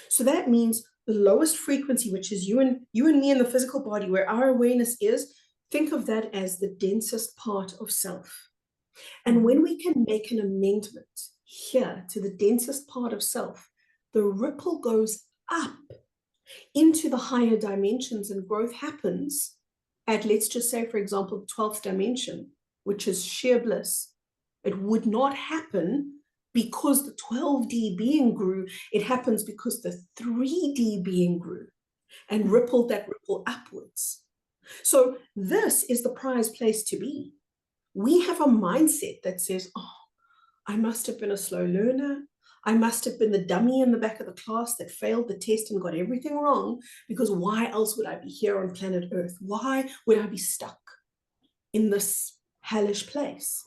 So that means the lowest frequency, which is you and me in the physical body, where our awareness is, think of that as the densest part of self. And when we can make an amendment here to the densest part of self, the ripple goes up into the higher dimensions, and growth happens at, let's just say, for example, the 12th dimension, which is sheer bliss. It would not happen because the 12D being grew. It happens because the 3D being grew and rippled that ripple upwards. So this is the prized place to be. We have a mindset that says, oh, I must have been a slow learner. I must have been the dummy in the back of the class that failed the test and got everything wrong, because why else would I be here on planet Earth? Why would I be stuck in this hellish place?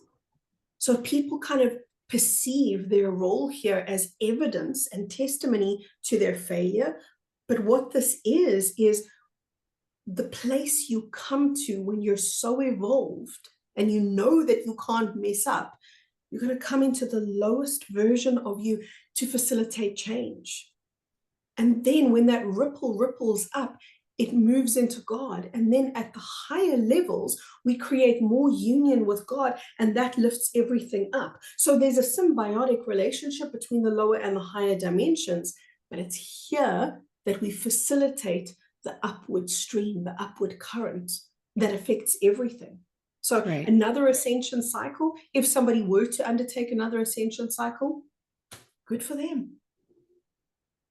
So people kind of perceive their role here as evidence and testimony to their failure. But what this is the place you come to when you're so evolved and you know that you can't mess up. You're going to come into the lowest version of you to facilitate change. And then when that ripple ripples up, it moves into God. And then at the higher levels, we create more union with God, and that lifts everything up. So there's a symbiotic relationship between the lower and the higher dimensions, but it's here that we facilitate the upward stream, the upward current that affects everything. So another ascension cycle, if somebody were to undertake another ascension cycle, good for them.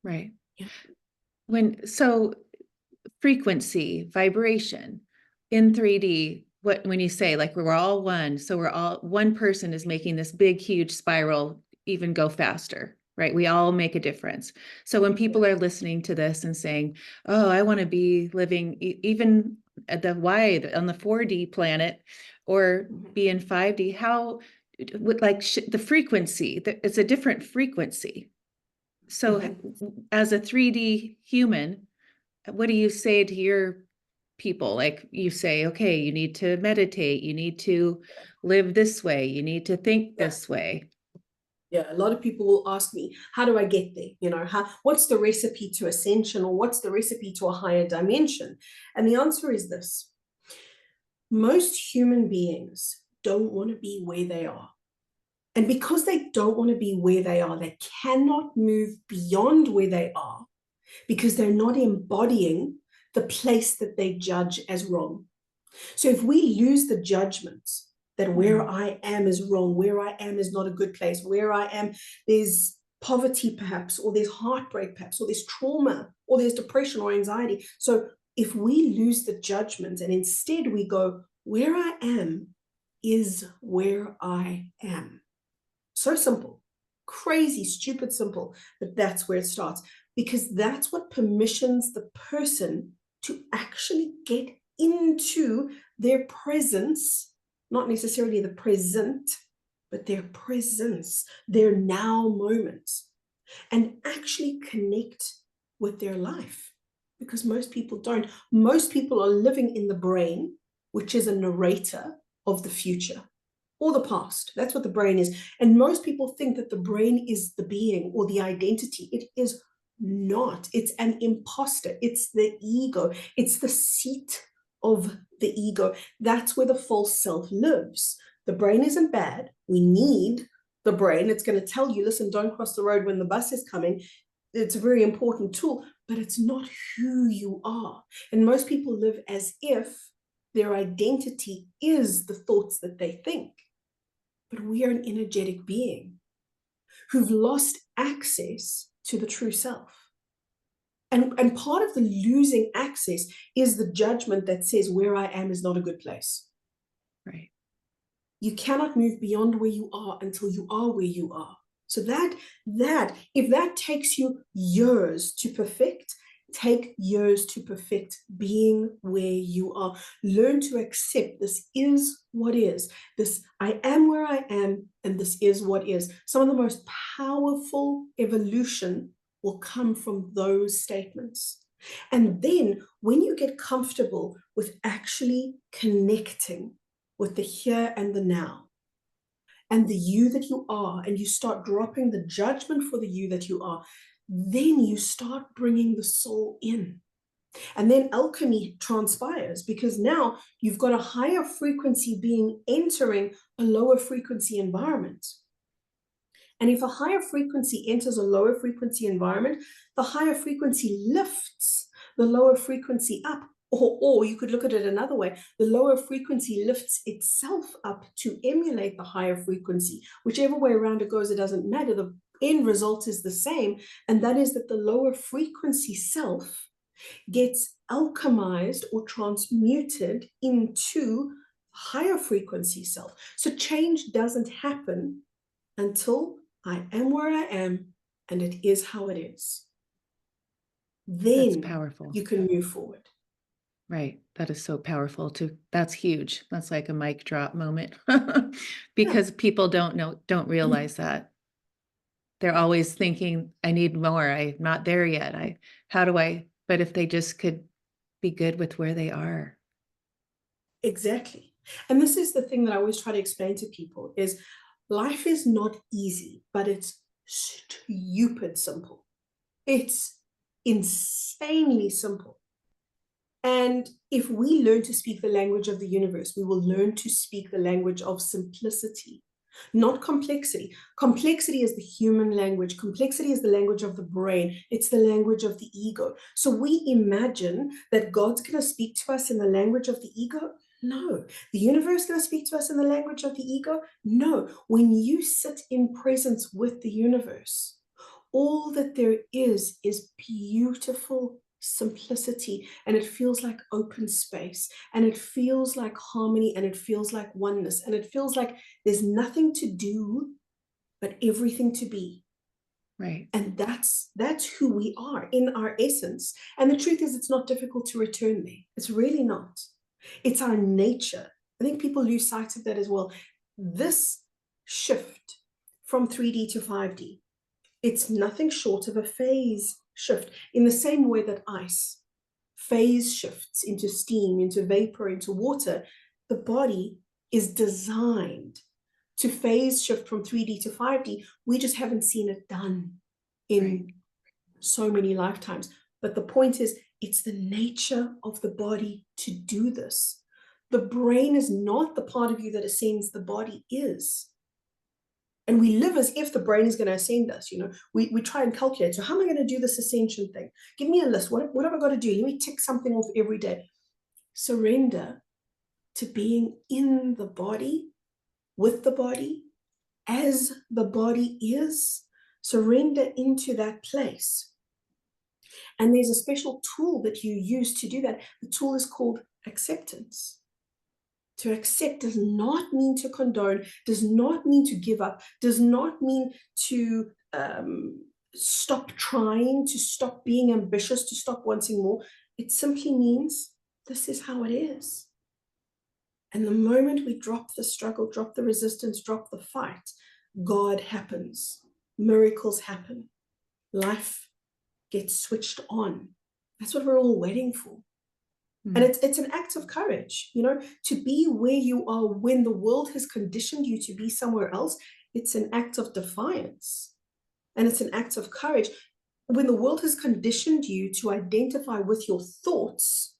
Right. Yeah. So frequency, vibration in 3D, when you say like we're all one, so we're all one person is making this big, huge spiral even go faster, right? We all make a difference. So when people are listening to this and saying, oh, I want to be living even at the wide on the 4D planet or be in 5D, how like the frequency, it's a different frequency. So as a 3D human, what do you say to your people? Like you say, okay, you need to meditate, you need to live this way, you need to think this way. Yeah, a lot of people will ask me, how do I get there? You know, what's the recipe to ascension, or what's the recipe to a higher dimension? And the answer is this. Most human beings don't want to be where they are. And because they don't want to be where they are, they cannot move beyond where they are because they're not embodying the place that they judge as wrong. So if we lose the judgment that where I am is wrong, where I am is not a good place, where I am, there's poverty perhaps, or there's heartbreak perhaps, or there's trauma, or there's depression or anxiety. So if we lose the judgment and instead we go, where I am is where I am. So simple, crazy, stupid simple, but that's where it starts, because that's what permissions the person to actually get into their presence, not necessarily the present, but their presence, their now moment, and actually connect with their life. Because most people don't. Most people are living in the brain, which is a narrator of the future or the past. That's what the brain is. And most people think that the brain is the being or the identity. It is not. It's an imposter. It's the ego. It's the seat of the ego. That's where the false self lives. The brain isn't bad. We need the brain. It's going to tell you, listen, don't cross the road when the bus is coming. It's a very important tool, but it's not who you are. And most people live as if their identity is the thoughts that they think. But we are an energetic being who've lost access to the true self. And part of the losing access is the judgment that says where I am is not a good place. Right. You cannot move beyond where you are until you are where you are. So if that takes you years to perfect, take years to perfect being where you are. Learn to accept this is what is. This, I am where I am, and this is what is. Some of the most powerful evolution will come from those statements. And then when you get comfortable with actually connecting with the here and the now, and the you that you are, and you start dropping the judgment for the you that you are, then you start bringing the soul in. And then alchemy transpires, because now you've got a higher frequency being entering a lower frequency environment. And if a higher frequency enters a lower frequency environment, the higher frequency lifts the lower frequency up. Or you could look at it another way. The lower frequency lifts itself up to emulate the higher frequency. Whichever way around it goes, it doesn't matter. The end result is the same. And that is that the lower frequency self gets alchemized or transmuted into higher frequency self. So change doesn't happen until I am where I am and it is how it is. That's Then powerful. you can move forward. Right. That is so powerful too. That's huge. That's like a mic drop moment because people don't realize that. They're always thinking, I need more. I'm not there yet. But if they just could be good with where they are. Exactly. And this is the thing that I always try to explain to people is life is not easy, but it's stupid simple. It's insanely simple. And if we learn to speak the language of the universe, we will learn to speak the language of simplicity, not complexity. Complexity is the human language. Complexity is the language of the brain. It's the language of the ego. So we imagine that God's going to speak to us in the language of the ego. No. The universe going to speak to us in the language of the ego? No. When you sit in presence with the universe, all that there is beautiful simplicity, and it feels like open space, and it feels like harmony, and it feels like oneness, and it feels like there's nothing to do but everything to be. Right. And that's who we are in our essence. And the truth is, it's not difficult to return there. It's really not. It's our nature. I think people lose sight of that as well. This shift from 3D to 5D, it's nothing short of a phase shift, in the same way that ice phase shifts into steam, into vapor, into water. The body is designed to phase shift from 3D to 5D. We just haven't seen it done in so many lifetimes. But the point is, it's the nature of the body to do this. The brain is not the part of you that ascends, the body is. And we live as if the brain is going to ascend us. You know, we try and calculate. So how am I going to do this ascension thing? Give me a list. What have I got to do? Let me tick something off every day. Surrender to being in the body, with the body, as the body is. Surrender into that place. And there's a special tool that you use to do that. The tool is called acceptance. To accept does not mean to condone, does not mean to give up, does not mean to stop trying, to stop being ambitious, to stop wanting more. It simply means this is how it is. And the moment we drop the struggle, drop the resistance, drop the fight, God happens. Miracles happen. Life gets switched on. That's what we're all waiting for. And it's an act of courage, you know, to be where you are when the world has conditioned you to be somewhere else. It's an act of defiance. And it's an act of courage. When the world has conditioned you to identify with your thoughts,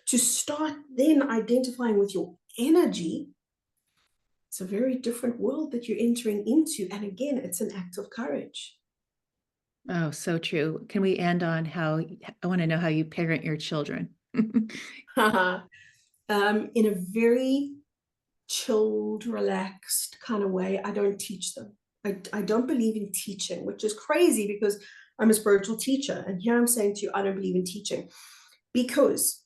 to start then identifying with your energy, it's a very different world that you're entering into. And again, it's an act of courage. Oh, so true. Can we end on I want to know how you parent your children? In a very chilled, relaxed kind of way. I don't teach them. I don't believe in teaching, which is crazy because I'm a spiritual teacher. And here I'm saying to you, I don't believe in teaching. Because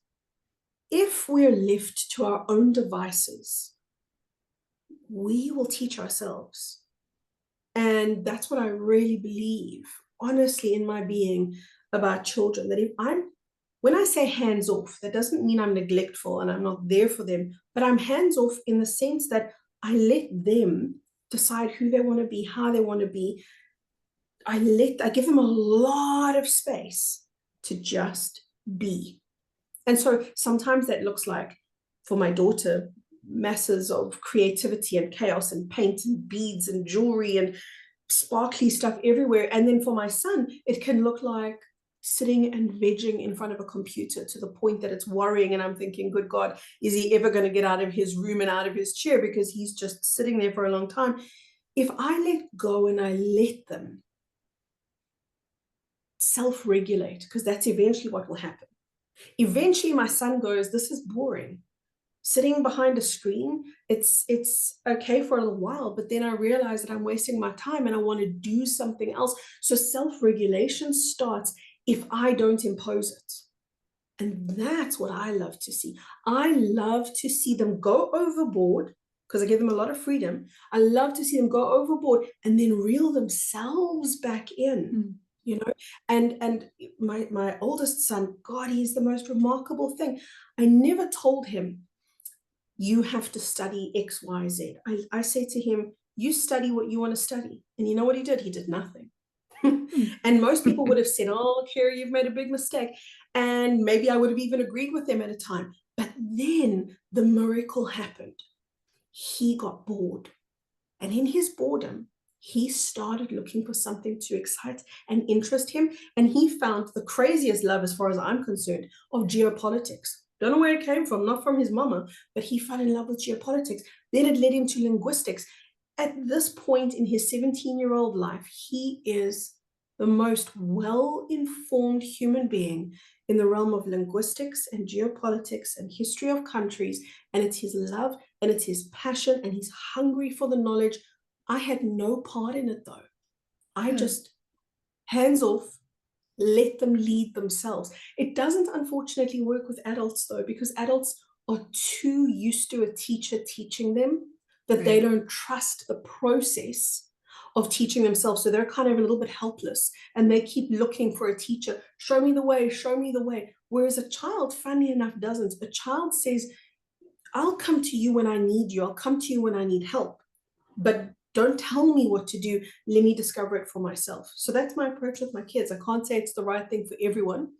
if we're left to our own devices, we will teach ourselves. And that's what I really believe, honestly, in my being about children. That when I say hands off, that doesn't mean I'm neglectful and I'm not there for them, but I'm hands off in the sense that I let them decide who they want to be, how they want to be. I give them a lot of space to just be. And so sometimes that looks like, for my daughter, masses of creativity and chaos and paint and beads and jewelry and sparkly stuff everywhere. And then for my son, it can look like sitting and vegging in front of a computer to the point that it's worrying. And I'm thinking, good God, is he ever going to get out of his room and out of his chair, because he's just sitting there for a long time. If I let go and I let them self-regulate, because that's eventually what will happen. Eventually my son goes, this is boring. Sitting behind a screen, it's okay for a little while, but then I realize that I'm wasting my time and I want to do something else. So self-regulation starts if I don't impose it. And that's what I love to see. I love to see them go overboard, because I give them a lot of freedom. I love to see them go overboard and then reel themselves back in. You know, and my oldest son, God, he's the most remarkable thing. I never told him, you have to study X, Y, Z. I say to him, you study what you want to study. And you know what he did? He did nothing. And most people would have said, oh, Kerry, you've made a big mistake. And maybe I would have even agreed with them at a time. But then the miracle happened. He got bored. And in his boredom, he started looking for something to excite and interest him. And he found the craziest love, as far as I'm concerned, of geopolitics. Don't know where it came from, not from his mama, but he fell in love with geopolitics. Then it led him to linguistics. At this point in his 17-year-old life, he is the most well-informed human being in the realm of linguistics and geopolitics and history of countries. And it's his love and it's his passion, and he's hungry for the knowledge. I had no part in it though. I just hands off, let them lead themselves. It doesn't unfortunately work with adults though, because adults are too used to a teacher teaching them that they don't trust the process of teaching themselves. So they're kind of a little bit helpless and they keep looking for a teacher. Show me the way, show me the way. Whereas a child, funny enough, doesn't. A child says, I'll come to you when I need you. I'll come to you when I need help. But don't tell me what to do. Let me discover it for myself. So that's my approach with my kids. I can't say it's the right thing for everyone,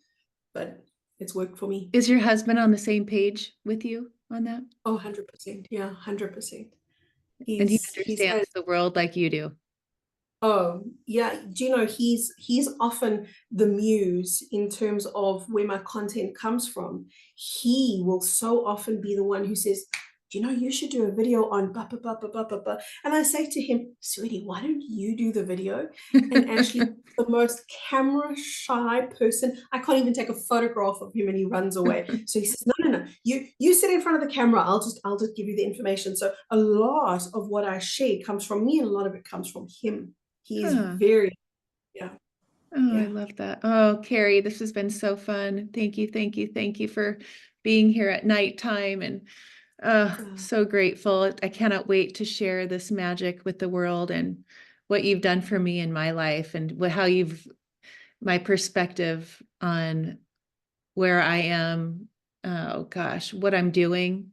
but it's worked for me. Is your husband on the same page with you on that? Oh, 100%. Yeah, 100%. And he He's had, understands the world like you do. oh yeah, do you know, he's often the muse in terms of where my content comes from. He will so often be the one who says, do you know, you should do a video on blah, blah, blah, blah, blah, blah, blah. And I say to him, sweetie, why don't you do the video? And Ashley, the most camera shy person, I can't even take a photograph of him and he runs away. So he says, no, you sit in front of the camera, I'll just give you the information. So a lot of what I share comes from me and a lot of it comes from him. He is very, yeah. Oh, Yeah. I love that. Oh, Kerry, this has been so fun. Thank you, thank you, thank you for being here at nighttime, and so grateful. I cannot wait to share this magic with the world and what you've done for me in my life, and how my perspective on where I am, oh gosh, what I'm doing,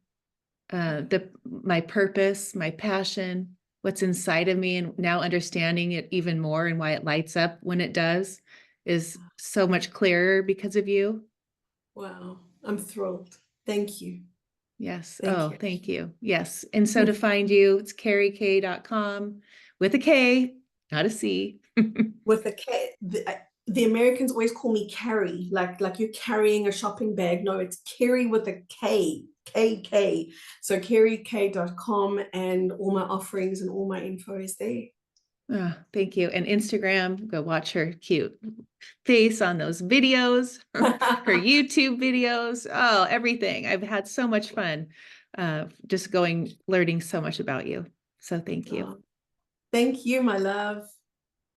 my purpose, my passion, what's inside of me, and now understanding it even more and why it lights up when it does is so much clearer because of you. Wow. I'm thrilled. Thank you. Yes. Thank Oh, you. thank you. Yes. And so to find you, it's kerryk.com with a K, not a C. With a K, the Americans always call me Carrie, like you're carrying a shopping bag. No, it's Kerry with a K, KK. So kerryk.com, and all my offerings and all my info is there. Oh, thank you. And Instagram, go watch her cute face on those videos, her YouTube videos, oh, everything. I've had so much fun just learning so much about you. So thank you. Thank you, my love.